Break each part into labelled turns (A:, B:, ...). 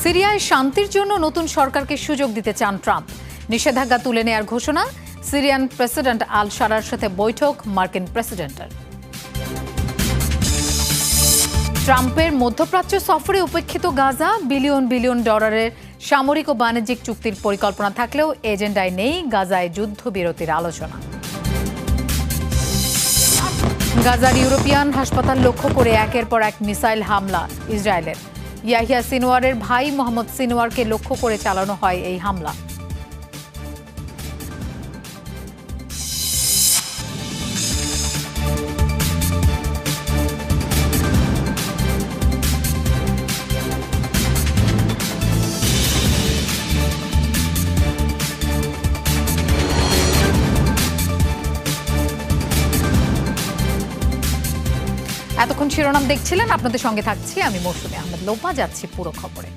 A: সিরিয়ায় শান্তির জন্য নতুন সরকারকে সুযোগ দিতে চান ট্রাম্প। নিষেধাজ্ঞা তুলে নেয়ার ঘোষণা, সিরিয়ান প্রেসিডেন্ট আল শারার সাথে বৈঠক মার্কিন প্রেসিডেন্টের। ট্রাম্পের মধ্যপ্রাচ্য সফরে উপেক্ষিত গাজা, বিলিয়ন বিলিয়ন ডলারের সামরিক ও বাণিজ্যিক চুক্তির পরিকল্পনা থাকলেও এজেন্ডায় নেই গাজায় যুদ্ধবিরতির আলোচনা। গাজার ইউরোপিয়ান হাসপাতাল লক্ষ্য করে একের পর এক মিসাইল হামলা ইসরায়েলের। ইয়াহিয়া সিনওয়ারের ভাই মোহাম্মদ সিনওয়ারকে লক্ষ্য করে চালানো হয় এই হামলা। এতক্ষণ শিরোনাম দেখছিলেন, আপনাদের সঙ্গে থাকছি আমি মৌসুমী আহমেদ লোপা। যাচ্ছি পুরো খবরে।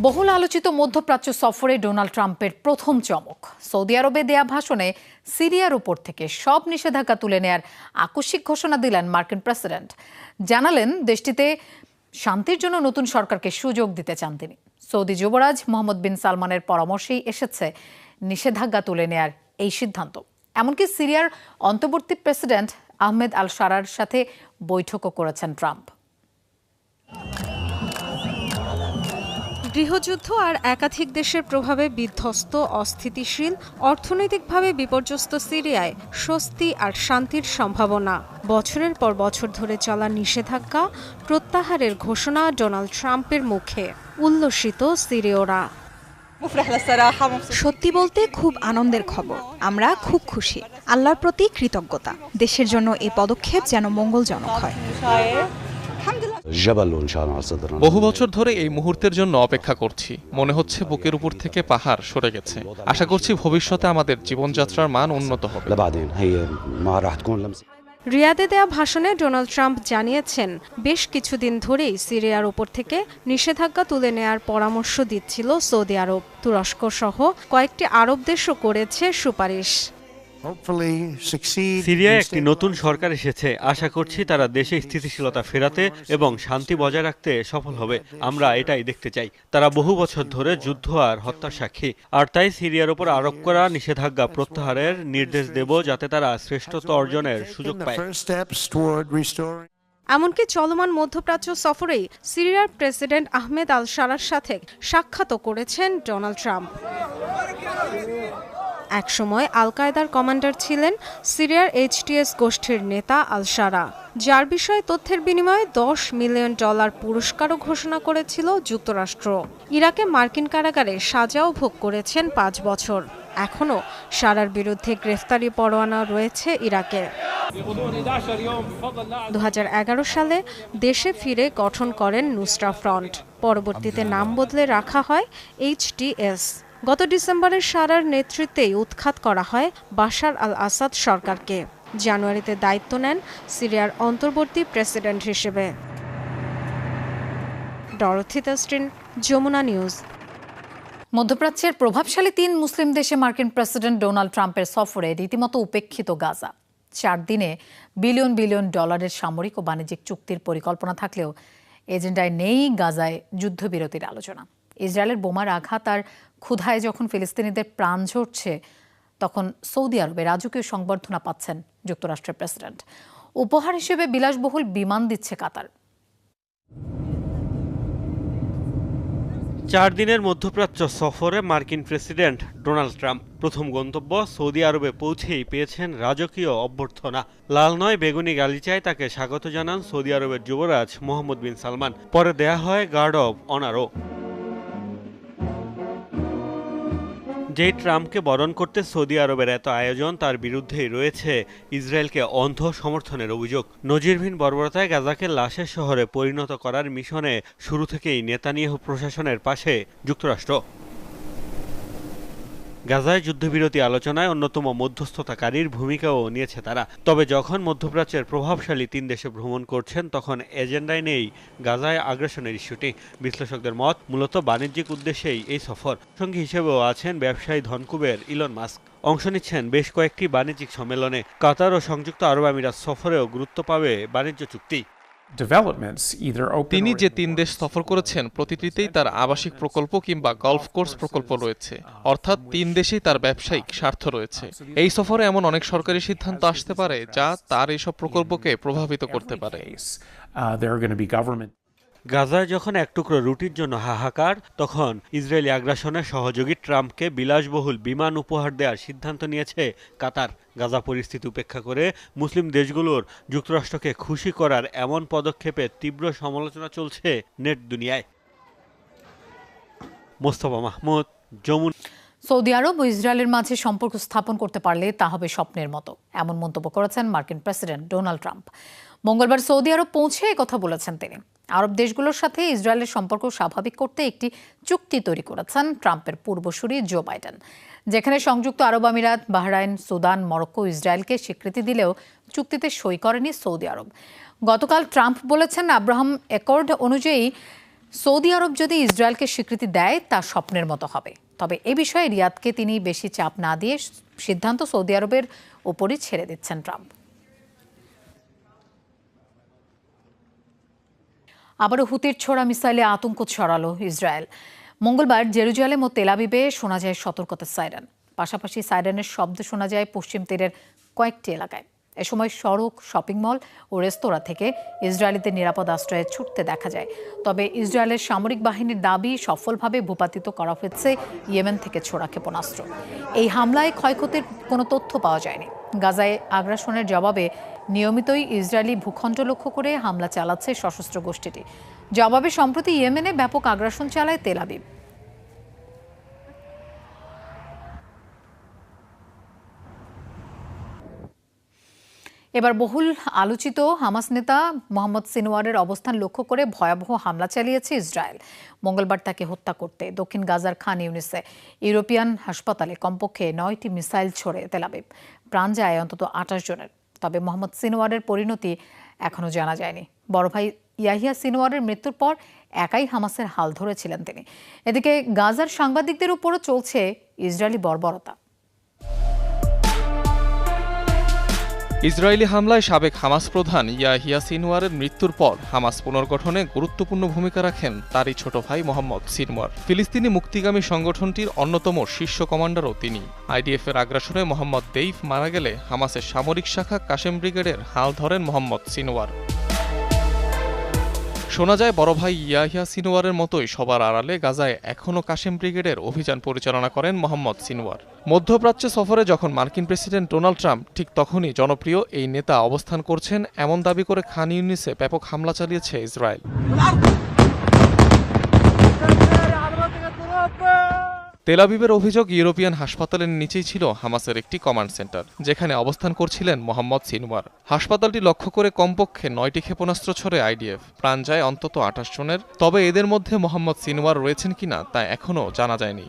A: বহুল আলোচিত মধ্যপ্রাচ্য সফরে ডোনাল্ড ট্রাম্পের প্রথম চমক। সৌদি আরবে দেয়া ভাষণে সিরিয়ার উপর থেকে সব নিষেধাজ্ঞা তুলে নেয়ার আকস্মিক ঘোষণা দিলেন মার্কিন প্রেসিডেন্ট। জানালেন দেশটিতে শান্তির জন্য নতুন সরকারকে সুযোগ দিতে চান তিনি। সৌদি যুবরাজ মোহাম্মদ বিন সালমানের পরামর্শেই এসেছে নিষেধাজ্ঞা তুলে নেয়ার এই সিদ্ধান্ত। এমনকি সিরিয়ার অন্তর্বর্তী প্রেসিডেন্ট আহমেদ আল শারার সাথে বৈঠকও করেছেন ট্রাম্প।
B: গৃহযুদ্ধ আর একাধিক দেশের প্রভাবে বিধ্বস্ত, অস্থিতিশীল, অর্থনৈতিকভাবে বিপর্যস্ত সিরিয়ায় স্বস্তি আর শান্তির সম্ভাবনা। বছরের পর বছর ধরে চলা নিষেধাজ্ঞা প্রত্যাহারের ঘোষণা ডোনাল্ড ট্রাম্পের মুখে। উল্লসিত সিরীয়রা।
C: সত্যি বলতে খুব আনন্দের খবর। আমরা খুব খুশি। আল্লাহর প্রতি কৃতজ্ঞতা। দেশের জন্য এই পদক্ষেপ যেন মঙ্গলজনক হয়।
D: বহু বছর ধরে এই মুহূর্তের জন্য অপেক্ষা করছি। মনে হচ্ছে বুকের উপর থেকে পাহাড় সরে গেছে। আশা করছি ভবিষ্যতে আমাদের জীবনযাত্রার মান উন্নত হবে।
B: রিয়াদে দেয়া ভাষণে ডোনাল্ড ট্রাম্প জানিয়েছেন, বেশ কিছুদিন ধরেই সিরিয়ার উপর থেকে নিষেধাজ্ঞা তুলে নেয়ার পরামর্শ দিচ্ছিল সৌদি আরব। তুরস্ক সহ কয়েকটি আরব দেশও করেছে সুপারিশ।
E: সিরিয়ায় একটি নতুন সরকার এসেছে। আশা করছি তারা দেশে স্থিতিশীলতা ফেরাতে এবং শান্তি বজায় রাখতে সফল হবে। আমরা এটাই দেখতে চাই। তারা বহু বছর ধরে যুদ্ধ আর হত্যার সাক্ষী, আর তাই সিরিয়ার উপর আরোপ করা নিষেধাজ্ঞা প্রত্যাহারের নির্দেশ দেব, যাতে তারা শ্রেষ্ঠত্ব অর্জনের সুযোগ পায়।
B: এমনকি চলমান মধ্যপ্রাচ্য সফরেই সিরিয়ার প্রেসিডেন্ট আহমেদ আল শারার সাথে সাক্ষাৎও করেছেন ডোনাল্ড ট্রাম্প। একসময় আল কায়েদার কমান্ডার ছিলেন সিরিয়ার এইচটিএস গোষ্ঠীর নেতা আল শারা, যার বিষয়ে তথ্যের বিনিময়ে $10 মিলিয়ন পুরস্কারও ঘোষণা করেছিল যুক্তরাষ্ট্র। ইরাকে মার্কিন কারাগারে সাজাও ভোগ করেছেন 5 বছর। এখনও শারার বিরুদ্ধে গ্রেফতারি পরোয়ানা রয়েছে ইরাকে। 2011 সালে দেশে ফিরে গঠন করেন নুসরা ফ্রন্ট। পরবর্তীতে নাম বদলে রাখা হয় এইচটিএস। গত ডিসেম্বরে শারার নেতৃত্বেই উৎখাত করা হয় বাশার আল আসাদ সরকারকে। জানুয়ারিতে দায়িত্ব নেন সিরিয়ার অন্তর্বর্তী প্রেসিডেন্ট হিসেবে। Dorothy Tustin, Jamuna news.
A: মধ্যপ্রাচ্যের প্রভাবশালী 3 মুসলিম দেশে মার্কিন প্রেসিডেন্ট ডোনাল্ড ট্রাম্পের সফরে রীতিমতো উপেক্ষিত গাজা। 4 দিনে বিলিয়ন বিলিয়ন ডলারের সামরিক ও বাণিজ্যিক চুক্তির পরিকল্পনা থাকলেও এজেন্ডায় নেই গাজায় যুদ্ধবিরতির আলোচনা। ইসরায়েলের বোমার আঘাত আর ক্ষুধায় যখন ফিলিস্তিনিদের প্রাণ ঝরছে, তখন সৌদি আরবে রাজকীয় সংবর্ধনা পাচ্ছেন যুক্তরাষ্ট্রের প্রেসিডেন্ট। উপহার হিসেবে বিলাসবহুল বিমান দিচ্ছে কাতার।
E: 4 দিনের মধ্যপ্রাচ্য সফরে মার্কিন প্রেসিডেন্ট ডোনাল্ড ট্রাম্প প্রথম গন্তব্য সৌদি আরবে পৌঁছেই পেয়েছেন রাজকীয় অভ্যর্থনা। লাল নয় বেগুনি গালিচায় তাকে স্বাগত জানান সৌদি আরবের যুবরাজ মোহাম্মদ বিন সালমান। পরে দেয়া হয় গার্ড অব অনারও। যেই ট্রাম্পকে বরণ করতে সৌদি আরবের এত আয়োজন, তার বিরুদ্ধেই রয়েছে ইসরায়েলকে অন্ধ সমর্থনের অভিযোগ। নজিরবিহীন বর্বরতায় গাজাকে লাশের শহরে পরিণত করার মিশনে শুরু থেকেই নেতানিয়াহু প্রশাসনের পাশে যুক্তরাষ্ট্র। গাজায় যুদ্ধবিরতি আলোচনায় অন্যতম মধ্যস্থতাকারীর ভূমিকাও নিয়েছে তারা। তবে যখন মধ্যপ্রাচ্যের প্রভাবশালী 3 দেশে ভ্রমণ করছেন, তখন এজেন্ডায় নেই গাজায় আগ্রাসনের ইস্যুটি। বিশ্লেষকদের মত, মূলত বাণিজ্যিক উদ্দেশ্যেই এই সফর। সঙ্গী হিসেবেও আছেন ব্যবসায়ী ধনকুবের ইলন মাস্ক। অংশ নিচ্ছেন বেশ কয়েকটি বাণিজ্যিক সম্মেলনে। কাতার ও সংযুক্ত আরব আমিরাত সফরেও গুরুত্ব পাবে বাণিজ্য চুক্তি।
D: তিনি যে 3 দেশ সফর করেছেন প্রতিটিতেই তার আবাসিক প্রকল্প কিংবা গলফ কোর্স প্রকল্প রয়েছে, অর্থাৎ 3 দেশেই তার ব্যবসায়িক স্বার্থ রয়েছে। এই সফরে এমন অনেক সরকারি সিদ্ধান্ত আসতে পারে যা তার এইসব প্রকল্পকে প্রভাবিত করতে পারে।
E: গাজায় যখন এক টুকরো রুটির জন্য হাহাকার, তখন ইসরায়েলি আগ্রাসনের সহযোগী ট্রাম্পকে বিলাসবহুল বিমান উপহার দেওয়ার সিদ্ধান্ত নিয়েছে কাতার। গাজা পরিস্থিতি উপেক্ষা করে মুসলিম দেশগুলোর যুক্তরাষ্ট্রকে খুশি করার এমন পদক্ষেপে তীব্র সমালোচনা চলছে নেট দুনিয়ায়। মোস্তফা মাহমুদ, যমুনা।
A: সৌদি আরব ও ইসরায়েলের মাঝে সম্পর্ক স্থাপন করতে পারলে তা হবে স্বপ্নের মতো, এমন মন্তব্য করেছেন মার্কিন প্রেসিডেন্ট ডোনাল্ড ট্রাম্প। মঙ্গলবার সৌদি আরব পৌঁছে কথা বলেছেন তিনি। আরব দেশগুলোর সাথে ইসরায়েলের সম্পর্ক স্বাভাবিক করতে একটি চুক্তি তৈরি করেছেন ট্রাম্পের পূর্বসূরি জো বাইডেন, যেখানে সংযুক্ত আরব আমিরাত, বাহরাইন, সুদান, মরক্কো ইসরায়েলকে স্বীকৃতি দিলেও চুক্তিতে সই করেনি সৌদি আরব। গতকাল ট্রাম্প বলেছেন, আব্রাহাম অ্যাকর্ড অনুযায়ী সৌদি আরব যদি ইসরায়েলকে স্বীকৃতি দেয় তা স্বপ্নের মতো হবে। তবে এ বিষয়ে রিয়াদকে তিনি বেশি চাপ না দিয়ে সিদ্ধান্ত সৌদি আরবের ওপরই ছেড়ে দিচ্ছেন ট্রাম্প। আবারও হুতির ছোড়া মিসাইলে আতঙ্ক ছড়ালো ইসরায়েল। মঙ্গলবার জেরুজালেম ও তেল আবিবে শোনা যায় সতর্কতার সাইরেন, পাশাপাশি সাইরেনের শব্দ শোনা যায় পশ্চিম তীরের কয়েকটি এলাকায়। এ সময় সড়ক, শপিং মল ও রেস্তোরাঁ থেকে ইসরায়েলিদের নিরাপদ আশ্রয়ে ছুটতে দেখা যায়। তবে ইসরায়েলের সামরিক বাহিনীর দাবি সফলভাবে ভূপাতিত করা হয়েছে ইয়েমেন থেকে ছোড়া ক্ষেপণাস্ত্র। এই হামলায় ক্ষয়ক্ষতির কোনো তথ্য পাওয়া যায়নি। গাজায় আগ্রাসনের জবাবে নিয়মিতই ইসরায়েলি ভূখণ্ড লক্ষ্য করে হামলা চালাচ্ছে সশস্ত্র গোষ্ঠীটি। জবাবে সম্প্রতি ইয়েমেনে ব্যাপক আগ্রাসন চালায় তেল আবিব। এবার বহুল আলোচিত হামাস নেতা মোহাম্মদ সিনওয়ারের অবস্থান লক্ষ্য করে ভয়াবহ হামলা চালিয়েছে ইসরায়েল। মঙ্গলবার তাকে হত্যা করতে দক্ষিণ গাজার খান ইউনিসে ইউরোপিয়ান হাসপাতালে কমপক্ষে 9টি মিসাইল ছোড়ে তেল আবিব। প্রাণ যায় অন্তত 28 জনের। তবে মোহাম্মদ সিনওয়ারের পরিণতি এখনও জানা যায়নি। বড় ভাই ইয়াহিয়া সিনওয়ারের মৃত্যুর পর একাই হামাসের হাল ধরেছিলেন তিনি। এদিকে গাজার সাংবাদিকদের উপরও চলছে ইসরায়েলি বর্বরতা।
D: ইসরায়েলি হামলায় সাবেক হামাস প্রধান ইয়াহিয়া সিনওয়ারের মৃত্যুর পর হামাস পুনর্গঠনে গুরুত্বপূর্ণ ভূমিকা রাখেন তারই ছোট ভাই মোহাম্মদ সিনওয়ার। ফিলিস্তিনি মুক্তিগামী সংগঠনটির অন্যতম শীর্ষ কমান্ডারও তিনি। আইডিএফের আগ্রাসনে মোহাম্মদ দেইফ মারা গেলে হামাসের সামরিক শাখা কাশেম ব্রিগেডের হাল ধরেন মোহাম্মদ সিনওয়ার। শোনা যায় বড় ভাই ইয়াহিয়া সিনওয়ারের মতোই সবার আড়ালে গাজায় এখনও কাশেম ব্রিগেডের অভিযান পরিচালনা করেন মোহাম্মদ সিনওয়ার। মধ্যপ্রাচ্য সফরে যখন মার্কিন প্রেসিডেন্ট ডোনাল্ড ট্রাম্প, ঠিক তখনই জনপ্রিয় এই নেতা অবস্থান করছেন এমন দাবি করে খান ইউনিসে ব্যাপক হামলা চালিয়েছে ইসরায়েল। তেল আবিবের অভিযোগ, ইউরোপিয়ান হাসপাতালের নিচেই ছিল হামাসের একটি কমান্ড সেন্টার, যেখানে অবস্থান করছিলেন মোহাম্মদ সিনওয়ার। হাসপাতালটি লক্ষ্য করে কমপক্ষে 9টি ক্ষেপণাস্ত্র ছড়ে আইডিএফ। প্রাণ যায় অন্তত 28 জনের। তবে এদের মধ্যে মোহাম্মদ সিনওয়ার রয়েছেন কিনা তা এখনও জানা যায়নি।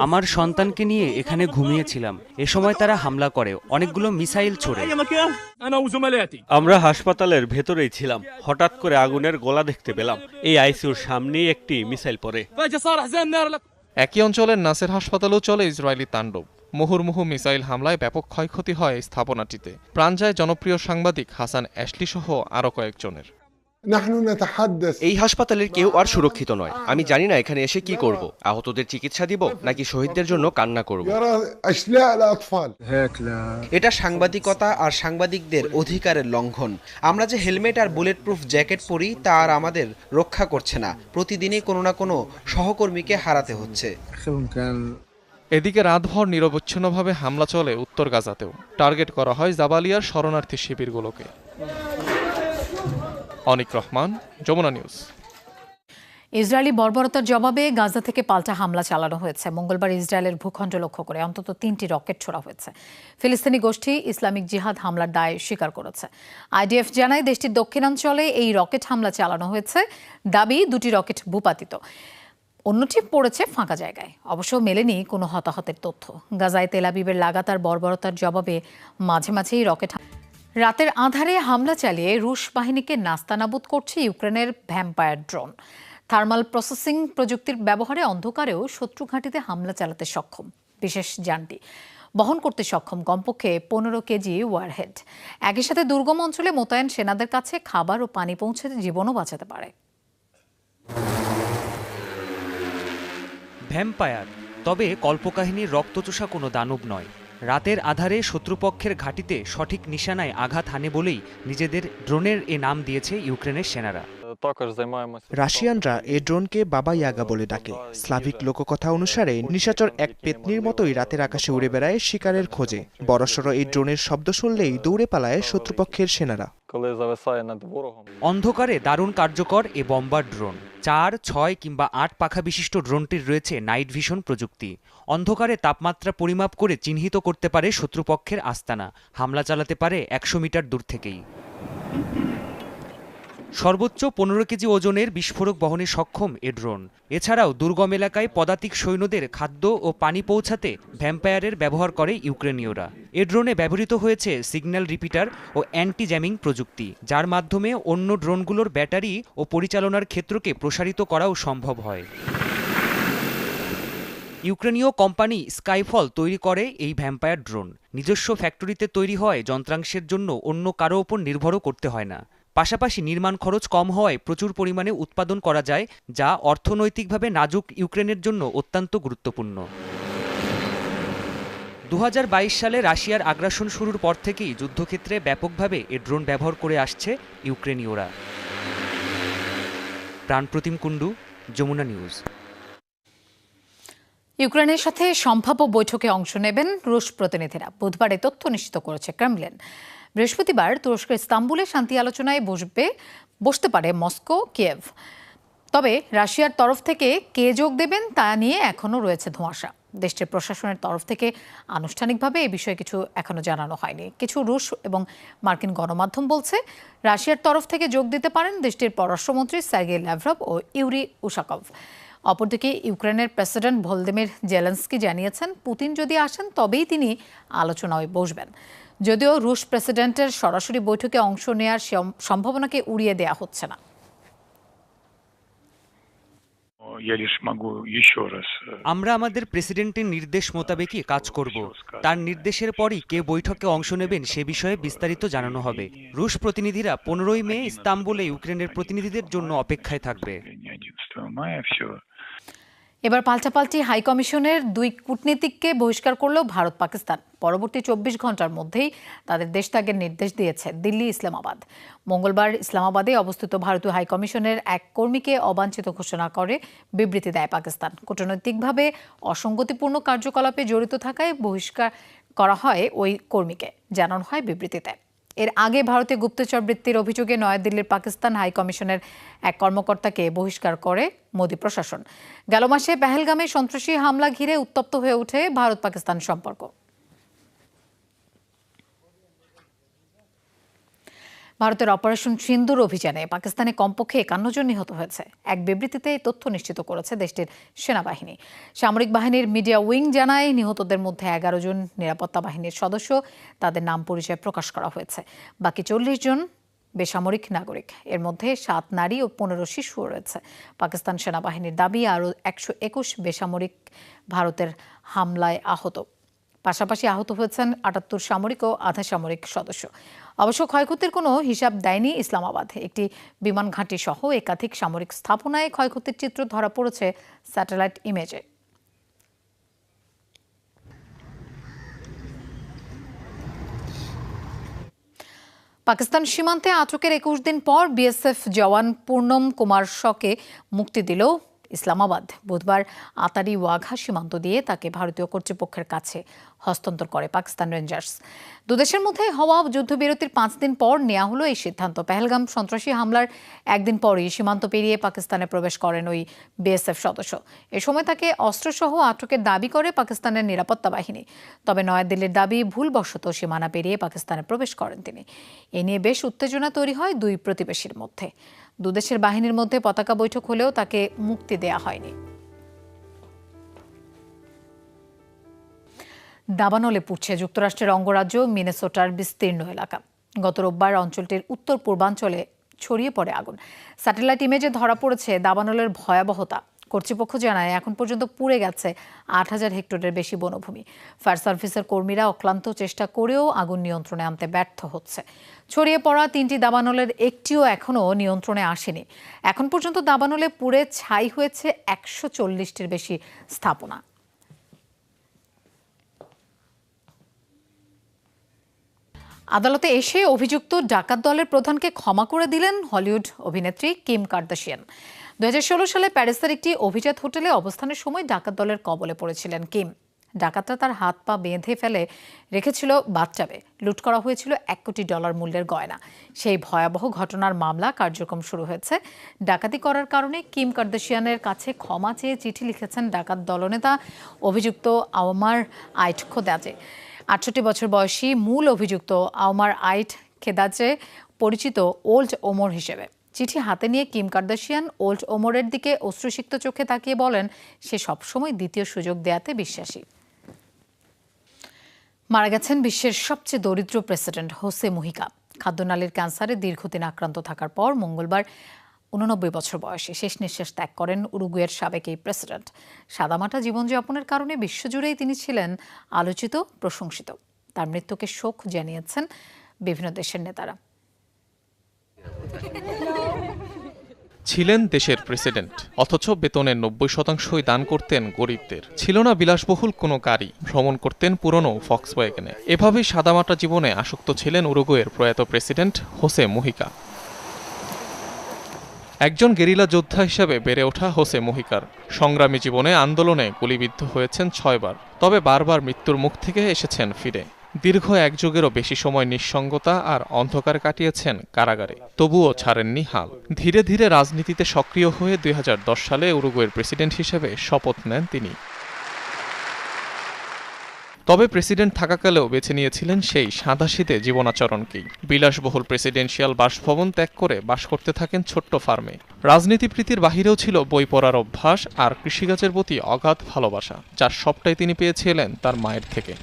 F: আমার সন্তানকে নিয়ে এখানে ঘুমিয়েছিলাম, এ সময় তারা হামলা করে, অনেকগুলো মিসাইল ছোড়ে।
E: আমরা হাসপাতালের ভেতরেই ছিলাম, হঠাৎ করে আগুনের গোলা দেখতে পেলাম। এই আইসিইউর সামনেই একটি মিসাইল পড়ে।
D: একই অঞ্চলের নাসের হাসপাতালেও চলে ইসরায়েলি তাণ্ডব। মুহুর্মুহু মিসাইল হামলায় ব্যাপক ক্ষয়ক্ষতি হয় এই স্থাপনাটিতে। প্রাণ যায় জনপ্রিয় সাংবাদিক হাসান অ্যাশলি সহ আরও কয়েকজনের।
G: এই হাসপাতালের কেউ আর সুরক্ষিত নয়। আমি জানি না এখানে এসে কি করব, আহতদের চিকিৎসা দিব নাকি শহীদদের জন্য কান্না করব। এটা সাংবাদিকতা আর সাংবাদিকদের অধিকারের লঙ্ঘন। আমরা যে হেলমেট আর বুলেট প্রুফ জ্যাকেট পরি তা আর আমাদের রক্ষা করছে না। প্রতিদিনই কোনো না কোনো সহকর্মীকে হারাতে হচ্ছে।
D: এদিকে রাতভর নিরবচ্ছিন্নভাবে হামলা চলে উত্তর গাজাতেও। টার্গেট করা হয় জাবালিয়ার শরণার্থী শিবিরগুলোকে। অনিক রহমান, যমুনা নিউজ।
A: ইসরায়েলি বর্বরতার জবাবে গাজা থেকে পাল্টা হামলা চালানো হয়েছে। মঙ্গলবার ইসরায়েলের ভূখণ্ড লক্ষ্য করে অন্তত 3টি রকেট ছোড়া হয়েছে। ফিলিস্তিনি গোষ্ঠী ইসলামিক জিহাদ হামলার দায় স্বীকার করেছে। আইডিএফ জানায় দেশটির দক্ষিণাঞ্চলে এই রকেট হামলা চালানো হয়েছে। দাবি 2টি রকেট ভূপাতিত, অন্যটি পড়েছে ফাঁকা জায়গায়। অবশ্য মেলেনি কোনো হতাহতের তথ্য। গাজায় তেল আবিবের লাগাতার বর্বরতার জবাবে মাঝে মাঝেই রকেট। রাতের আঁধারে হামলা চালিয়ে রুশ বাহিনীকে নাস্তানাবুদ করছে ইউক্রেনের ভ্যাম্পায়ার ড্রোন। থার্মাল প্রসেসিং প্রযুক্তির ব্যবহারে অন্ধকারেও শত্রু ঘাঁটিতে হামলা চালাতে সক্ষম বিশেষ যানটি। বহন করতে সক্ষম কমপক্ষে 15 কেজি ওয়ারহেড। একই সাথে দুর্গম অঞ্চলে মোতায়েন সেনাদের কাছে খাবার ও পানি পৌঁছে জীবনও বাঁচাতে পারে।
F: ভ্যাম্পায়ার, তবে কল্পকাহিনীর রক্তচোষা কোনো দানব নয়। রাতের আধারে শত্রুপক্ষের ঘাঁটিতে সঠিক নিশানায় আঘাত হানে বলেই নিজেদের ড্রোনের এ নাম দিয়েছে ইউক্রেনের সেনারা।
H: রাশিয়ানরা এই ড্রোনকে বাবা ইয়াগা বলে ডাকে। স্লাভিক লোককথা অনুসারে নিশাচর এক পেতনির মতোই রাতের আকাশে উড়ে বেড়ায় শিকারের খোঁজে। বড়সড় এই ড্রোনের শব্দ শুনলেই দৌড়ে পালায় শত্রুপক্ষের সেনারা।
F: অন্ধকারে দারুণ কার্যকর এ বম্বার ড্রোন। 4, 6 কিংবা 8 পাখা বিশিষ্ট ড্রোনটির রয়েছে নাইট ভিশন প্রযুক্তি। অন্ধকারে তাপমাত্রা পরিমাপ করে চিহ্নিত করতে পারে শত্রুপক্ষের আস্তানা। হামলা চালাতে পারে 100 মিটার দূর থেকেই। সর্বোচ্চ 15 কেজি ওজনের বিস্ফোরক বহনে সক্ষম এ ড্রোন। এছাড়াও দুর্গম এলাকায় পদাতিক সৈন্যদের খাদ্য ও পানি পৌঁছাতে ভ্যাম্পায়ারের ব্যবহার করে ইউক্রেনীয়রা। এ ড্রোনে ব্যবহৃত হয়েছে সিগন্যাল রিপিটার ও অ্যান্টি জ্যামিং প্রযুক্তি, যার মাধ্যমে অন্য ড্রোনগুলোর ব্যাটারি ও পরিচালনার ক্ষেত্রকে প্রসারিত করাও সম্ভব হয়। ইউক্রেনীয় কোম্পানি স্কাইফল তৈরি করে এই ভ্যাম্পায়ার ড্রোন। নিজস্ব ফ্যাক্টরিতে তৈরি হয় যন্ত্রাংশের জন্য অন্য কারো ওপর নির্ভরও করতে হয় না। পাশাপাশি নির্মাণ খরচ কম হওয়ায় প্রচুর পরিমাণে উৎপাদন করা যায়, যা অর্থনৈতিকভাবে নাজুক ইউক্রেনের জন্য অত্যন্ত গুরুত্বপূর্ণ। 2022 সালে রাশিয়ার আগ্রাসন শুরুর পর থেকেই যুদ্ধক্ষেত্রে ব্যাপকভাবে এ ড্রোন ব্যবহার করে আসছে ইউক্রেনীয়রা। প্রাণপ্রতিম কুণ্ডু, যমুনা নিউজ।
A: ইউক্রেনের সাথে সম্ভাব্য বৈঠকে অংশ নেবেন রুশ প্রতিনিধিরা, বুধবার এ তথ্য নিশ্চিত করেছে ক্রেমলিন। বৃহস্পতিবার তুরস্কের ইস্তাম্বুলে শান্তি আলোচনায় বসতে পারে মস্কো, কিয়েভ। তবে রাশিয়ার তরফ থেকে কে যোগ দেবেন তা নিয়ে এখনও রয়েছে ধোঁয়াশা। দেশটির প্রশাসনের তরফ থেকে আনুষ্ঠানিকভাবে এ বিষয়ে কিছু এখনও জানানো হয়নি। কিছু রুশ এবং মার্কিন গণমাধ্যম বলছে রাশিয়ার তরফ থেকে যোগ দিতে পারেন দেশটির পররাষ্ট্রমন্ত্রী সার্গেই ল্যাভরভ ও ইউরি উশাকভ। অপরদিকে ইউক্রেনের প্রেসিডেন্ট ভলোদিমির জেলেনস্কি জানিয়েছেন পুতিন যদি আসেন তবেই তিনি আলোচনায় বসবেন। যদিও রুশ প্রেসিডেন্টের সরাসরি বৈঠকে অংশ নেওয়ার সম্ভাবনাকে উড়িয়ে দেওয়া হচ্ছে না।
F: আমরা আমাদের প্রেসিডেন্টের নির্দেশ মোতাবেকই কাজ করব। তার নির্দেশের পরই কে বৈঠকে অংশ নেবেন সে বিষয়ে বিস্তারিত জানানো হবে। রুশ প্রতিনিধিরা 15 মে ইস্তাম্বুলে ইউক্রেনের প্রতিনিধিদের জন্য অপেক্ষায় থাকবে।
A: এবার পাল্টাপাল্টি হাইকমিশনের 2 কূটনীতিককে বহিষ্কার করল ভারত পাকিস্তান। পরবর্তী 24 ঘন্টার মধ্যেই তাদের দেশ ত্যাগের নির্দেশ দিয়েছে দিল্লি, ইসলামাবাদ। মঙ্গলবার ইসলামাবাদে অবস্থিত ভারতীয় হাইকমিশনের এক কর্মীকে অবাঞ্ছিত ঘোষণা করে বিবৃতি দেয় পাকিস্তান। কূটনৈতিকভাবে অসঙ্গতিপূর্ণ কার্যকলাপে জড়িত থাকায় বহিষ্কার করা হয় ওই কর্মীকে, জানানো হয় বিবৃতিতে। এর আগে ভারতীয় গুপ্তচর বৃত্তির অভিযোগে নয়াদিল্লির পাকিস্তান হাইকমিশনের এক কর্মকর্তাকে বহিষ্কার করে মোদী প্রশাসন। গেল মাসে পেহেলগামে সন্ত্রাসী হামলা ঘিরে উত্তপ্ত হয়ে ওঠে ভারত পাকিস্তান সম্পর্ক। ভারতের অপারেশন সিন্দুর অভিযানে পাকিস্তানে কমপক্ষে 51 জন নিহত হয়েছে। এক বিবৃতিতে এই তথ্য নিশ্চিত করেছে দেশটির সেনাবাহিনী। সামরিক বাহিনীর মিডিয়া উইং জানায় নিহতদের মধ্যে 11 জন নিরাপত্তা বাহিনীর সদস্য, তাদের নাম পরিচয় প্রকাশ করা হয়েছে। বাকি 40 জন বেসামরিক নাগরিক, এর মধ্যে 7 নারী ও 15 শিশুও রয়েছে। পাকিস্তান সেনাবাহিনীর দাবি আরও 121 বেসামরিক ভারতের হামলায় আহত। পাশাপাশি আহত হয়েছেন 78 সামরিক ও আধা সামরিক সদস্য। অবশ্য ক্ষয়ক্ষতির কোনো হিসাব দেয়নি ইসলামাবাদ। একটি বিমান ঘাঁটি সহ একাধিক সামরিক স্থাপনায় ক্ষয়ক্ষতির চিত্র ধরা পড়েছে স্যাটেলাইট ইমেজে। পাকিস্তান সীমান্তে আটকের 21 দিন পর বিএসএফ জওয়ান পূর্ণম কুমার শকে মুক্তি দিল ইসলামাবাদ। বুধবার আতারি ওয়াঘা সীমান্ত দিয়ে তাকে ভারতীয় কর্তৃপক্ষের কাছে হস্তান্তর করে পাকিস্তান রেঞ্জার্স। দুদেশের মধ্যে হওয়া যুদ্ধবিরতির 5 দিন পর নেওয়া হলো এই সিদ্ধান্ত। পেহেলগাম সন্ত্রাসী হামলার একদিন পরই সীমান্ত পেরিয়ে পাকিস্তানে প্রবেশ করেন ওই বিএসএফ সদস্য। এ সময় তাকে অস্ত্রসহ আটকের দাবি করে পাকিস্তানের নিরাপত্তা বাহিনী। তবে নয়াদিল্লির দাবি ভুলবশত সীমানা পেরিয়ে পাকিস্তানে প্রবেশ করেন তিনি। এ নিয়ে বেশ উত্তেজনা তৈরি হয় দুই প্রতিবেশীর মধ্যে। দুদেশের বাহিনীর মধ্যে পতাকা বৈঠক হলেও তাকে মুক্তি দেয়া হয়নি। দাবানলে পুড়ছে যুক্তরাষ্ট্রের অঙ্গরাজ্য মিনেসোটার বিস্তীর্ণ এলাকা। গত রোববার অঞ্চলটির উত্তর পূর্বাঞ্চলে ছড়িয়ে পড়ে আগুন। স্যাটেলাইট ইমেজে ধরা পড়েছে দাবানলের ভয়াবহতা। কর্তৃপক্ষ জানায় এখন পর্যন্ত পুড়ে গেছে ৮,০০০ হেক্টরের বেশি বনভূমি। ফায়ার সার্ভিসের কর্মীরা অক্লান্ত চেষ্টা করেও আগুন নিয়ন্ত্রণে আনতে ব্যর্থ হচ্ছে। ছড়িয়ে পড়া ৩টি দাবানলের একটিও এখনও নিয়ন্ত্রণে আসেনি। এখন পর্যন্ত দাবানলে পুড়ে ছাই হয়েছে ১৪০টির বেশি স্থাপনা। আদালতে এসে অভিযুক্ত ডাকাত দলের প্রধানকে ক্ষমা করে দিলেন হলিউড অভিনেত্রী কিম কার্দাশিয়ান। ২০১৬ সালে প্যারিসের একটি অভিজাত হোটেলে অবস্থানের সময় ডাকাত দলের কবলে পড়েছিলেন কিম। ডাকাতরা তার হাত পা বেঁধে ফেলে রেখেছিল বাথটাবে। লুট করা হয়েছিল $১ কোটি মূল্যের গয়না। সেই ভয়াবহ ঘটনার মামলা কার্যক্রম শুরু হয়েছে। ডাকাতি করার কারণে কিম কার্দাশিয়ানের কাছে ক্ষমা চেয়ে চিঠি লিখেছেন ডাকাত দলনেতা অভিযুক্ত আওমার আইট খোদাজে। ৬৮ বছর বয়সী মূল অভিযুক্ত আওমার আইট খেদাজে পরিচিত ওল্ড ওমর হিসেবে। চিঠি হাতে নিয়ে কিম কার্দাশিয়ান ওল্ড ওমরের দিকে অশ্রুসিক্ত চোখে তাকিয়ে বলেন সে সবসময় দ্বিতীয় সুযোগ দেয়াতে বিশ্বাসী। মারা গেছেন বিশ্বের সবচেয়ে দরিদ্র প্রেসিডেন্ট হোসে মুহিকা। খাদ্যনালীর ক্যান্সারে দীর্ঘদিন আক্রান্ত থাকার পর মঙ্গলবার ৮৯ বছর বয়সে শেষ নিঃশ্বাস ত্যাগ করেন উরুগুয়ের সাবেক এই প্রেসিডেন্ট। সাদামাটা জীবনযাপনের কারণে বিশ্বজুড়েই তিনি ছিলেন আলোচিত, প্রশংসিত। তার মৃত্যুকে শোক জানিয়েছেন বিভিন্ন দেশের নেতারা।
D: ছিলেন দেশের প্রেসিডেন্ট, অথচ বেতনের ৯০% দান করতেন গরিবদের। ছিল না বিলাসবহুল কোনো গাড়ি, ভ্রমণ করতেন পুরনো ফক্সওয়াগনে। এভাবেই সাদামাটা জীবনে আসক্ত ছিলেন উরুগুয়ের প্রয়াত প্রেসিডেন্ট হোসে মুহিকা। একজন গেরিলা যোদ্ধা হিসেবে বেড়ে ওঠা হোসে মুহিকার সংগ্রামী জীবনে আন্দোলনে গুলিবিদ্ধ হয়েছেন ৬ বার। তবে বারবার মৃত্যুর মুখ থেকে এসেছেন ফিরে। দীর্ঘ এক যুগেরও বেশি সময় নিঃসঙ্গতা আর অন্ধকার কাটিয়েছেন কারাগারে, তবুও ছাড়েননি হাল। ধীরে ধীরে রাজনীতিতে সক্রিয় হয়ে ২০১০ সালে উরুগুয়ের প্রেসিডেন্ট হিসেবে শপথ নেন তিনি। তবে প্রেসিডেন্ট থাকাকালেও বেছে নিয়েছিলেন সেই সাদাসিধে জীবনাচরণকেই। বিলাসবহুল প্রেসিডেন্সিয়াল বাসভবন ত্যাগ করে বাস করতে থাকেন ছোট্ট ফার্মে। রাজনীতিপ্রীতির বাহিরেও ছিল বই পড়ার অভ্যাস আর কৃষিকাজের প্রতি অগাধ ভালোবাসা, যার সবটাই তিনি পেয়েছিলেন তার মায়ের থেকে।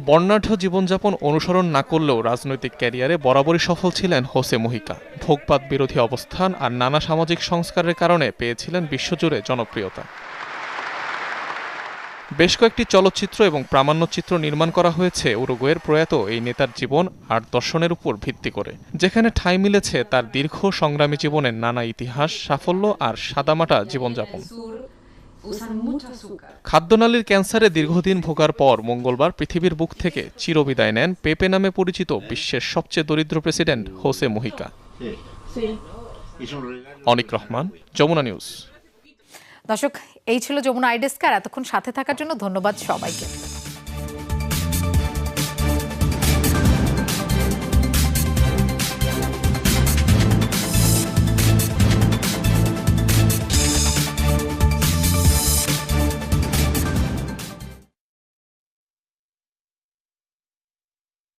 D: বর্ণাঢ্য জীবনযাপন অনুসরণ না করলেও রাজনৈতিক ক্যারিয়ারে বরাবরই সফল ছিলেন হোসে মুহিকা। ভোগবাদ বিরোধী অবস্থান আর নানা সামাজিক সংস্কারের কারণে পেয়েছিলেন বিশ্বজুড়ে জনপ্রিয়তা। বেশ কয়েকটি চলচ্চিত্র এবং প্রামাণ্যচিত্র নির্মাণ করা হয়েছে উরুগুয়ের প্রয়াত এই নেতার জীবন আর দর্শনের উপর ভিত্তি করে, যেখানে ঠাঁই মিলেছে তার দীর্ঘ সংগ্রামী জীবনের নানা ইতিহাস, সাফল্য আর সাদামাটা জীবনযাপন। খাদ্যনালীর ক্যান্সারে দীর্ঘদিন ভোগার পর মঙ্গলবার পৃথিবীর বুক থেকে চিরবিদায় নেন পেপে নামে পরিচিত বিশ্বের সবচেয়ে দরিদ্র প্রেসিডেন্ট হোসে মুহিকা। অনিক রহমান, যমুনা নিউজ।
A: দর্শক, এই ছিল যমুনা আই ডেস্ক। আর এতক্ষণ সাথে থাকার জন্য ধন্যবাদ সবাইকে।